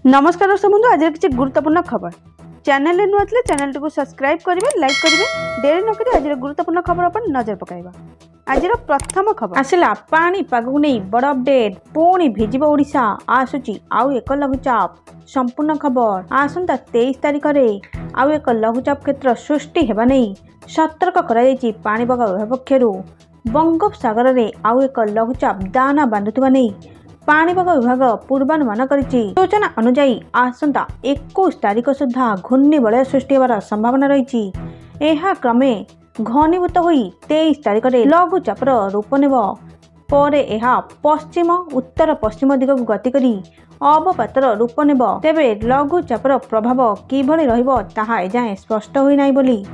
नमस्कार दर्शक बंधु आज किसी गुरुत्वपूर्ण खबर चैनल नुआ थे चैनल टी सब्सक्राइब करेंगे लाइक करेंगे देरी नक आज गुरुत्वपूर्ण खबर पर नजर पकाइबा। आज प्रथम खबर आसला पाणीपाग नहीं बड़ अपडेट पुणी भिजिब ओडिशा आसुची आउ एक लघुचाप संपूर्ण खबर आसंता 23 तारिख में आउ एक लघुचाप क्षेत्र सृष्टि होगा नहीं सतर्क पाणीपाग विभाग पक्षर बंगोपसागर में आउ एक लघुचाप दाना बांधुवा नहीं पाणीपाग विभाग पूर्वानुमान करिछि। सूचना अनुसार आसंता 21 तारिख सुधा घूर्णिबलय सृष्टि होवार संभावना रही। यह क्रमे घनीभूत होई 23 तारिख में लघुचापर रूप नेब परे यह पश्चिम उत्तर पश्चिम दिग को गति करी अवपातर रूप नेब। तेबे लघुचापर प्रभाव किभଳି रहिबो ताहा एजाए स्पष्ट होई नाही बोली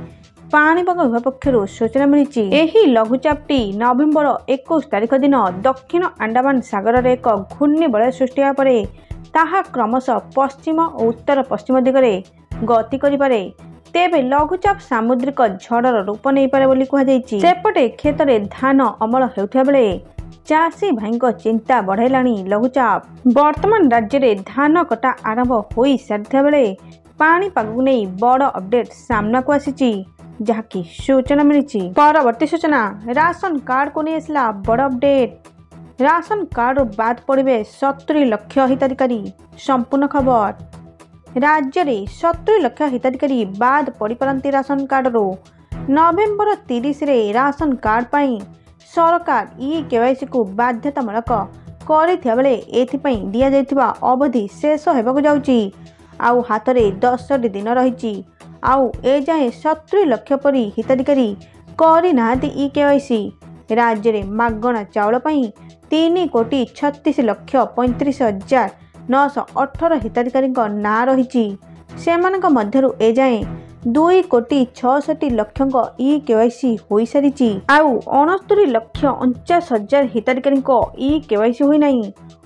पाणीपाग विभाग पक्षर सूचना मिली। एही लघुचापटी नवेम्बर 21 तारिख दिन दक्षिण अंडमान सागर में एक घूर्णिबलय सृष्टि होगा पर ताहा क्रमशः पश्चिम और उत्तर पश्चिम दिगरे गति करिपारे। तेबे लघुचाप सामुद्रिक झड़र रूप नहीं पारे बोली कहुଯାଇଛି। सेपटे खेत में धान अमल हेउथिबा बेले चाषी भाई चिंता बढ़ाइलाणी लघुचाप। वर्तमान राज्य में धान कटा आरंभ हो सारी बेले पाणीपाग नहीं बड़ अपडेट सामना को आसी जहाँकि सूचना मिली। परवर्ती सूचना राशन कार्ड को नहीं आसला बड़ अपडेट राशन कार्ड बाद पड़े 70 लाख हिताधिकारी संपूर्ण खबर राज्य में 70 लाख हिताधिकारी बाद पड़ पारती राशन कार्ड रो नवेम्बर 30 रे राशन कार्ड पाई सरकार केवाईसी को बाध्यतामूलक करथिया बेले एथिपाई दिया जायथिबा अवधि शेष होबाकु जाउची आउ हाथ में 10 दिन रही आउ ए जाए 70 लाख परी हिताधिकारी करना केवाईसी राज्य में मागणा चाउल 3,36,35,918 हिताधिकारी ना रही से ए जाए 2,66,00,000 केवाईसी हो सारी आउ 69,49,000 हिताधिकारी केवाईसी होना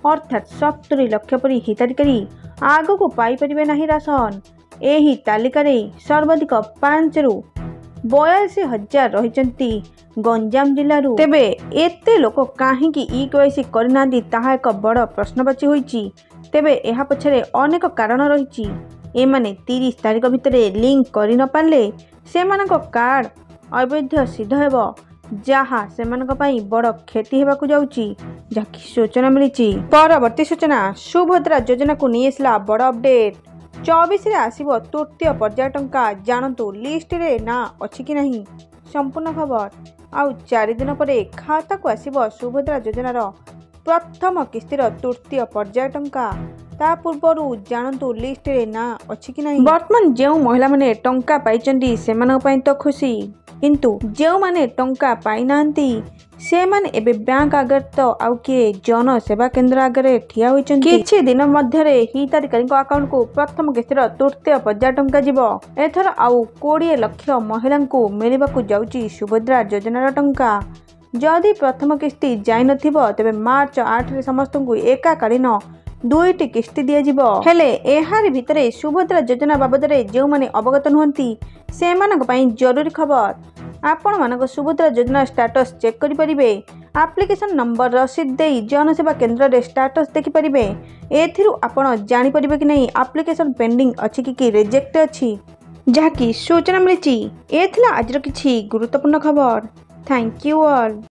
अर्थात 70 लाख परी हिताधिकारी आग को पाइपर ना राशन। एही तालिका रे सर्वाधिक 5 ରୁ 42,000 रही गंजाम जिलू। तेबे एते लोक कहीं केवाईसी करना ताहा एक बड़ प्रश्नवाची होईची। तेबे एहा पछरे अनेक कारण रही। एमाने 30 तारिख भितर लिंक करि न पारले सेमानक कार्ड अवैध सिद्ध हेबो जहा सेमानक पई बड़ क्षति हेबाकु जाउची जाकी सूचना मिली। परवर्ती सूचना सुभद्रा योजना को नहीं आसला बड़ अपडेट 24 रे आसीबो तृतीय पर्याय टंका जानतु लिस्ट रे ना अछि कि नहीं संपूर्ण खबर आउ 4 दिन पर खाता को आसीबो सुभद्रा योजनार प्रथम किस्तिर तृतीय पर्याय टंका ता पूर्व जानतु लिस्ट रे ना अछि कि नहीं। वर्तमान जो महिला माने टंका पाइचंदी सेमानक पई तो खुशी किंतु जो माने टंका पाई नांती से माने एबे बैंक आगे तो आउ किए जन सेवा केंद्र आगे ठिया होइचंती। किछि दिन मध्य हिताधिकारी अकाउंट को प्रथम किस्तिर तृतीय पर्याय टंका जीवो एथर आउ 20 लाख महिला को मिलबाकू जाउची सुभद्रा योजनार टंका। जदि प्रथम किस्ती जाई नथिबो तबे मार्च 8 रे समस्त को एकाकालीन 2टी किस्ती दिया जिवो। हेले एहारी भितरे सुभद्रा योजना बाबद रे जो माने अवगत नहंती से मानक पई जरूरी खबर आपण मानक सुभद्रा योजना स्टेटस चेक करि परिबे एप्लिकेशन नंबर रसीद देई जनसेवा केंद्र रे स्टेटस देखि परिबे एथिरु आपण जानि परिबे कि नहीं एप्लिकेशन पेंडिंग अछि कि रिजेक्ट अछि जहाँकि सूचना मिली। एथिला आजर किछि गुरुत्वपूर्ण खबर। Thank you all.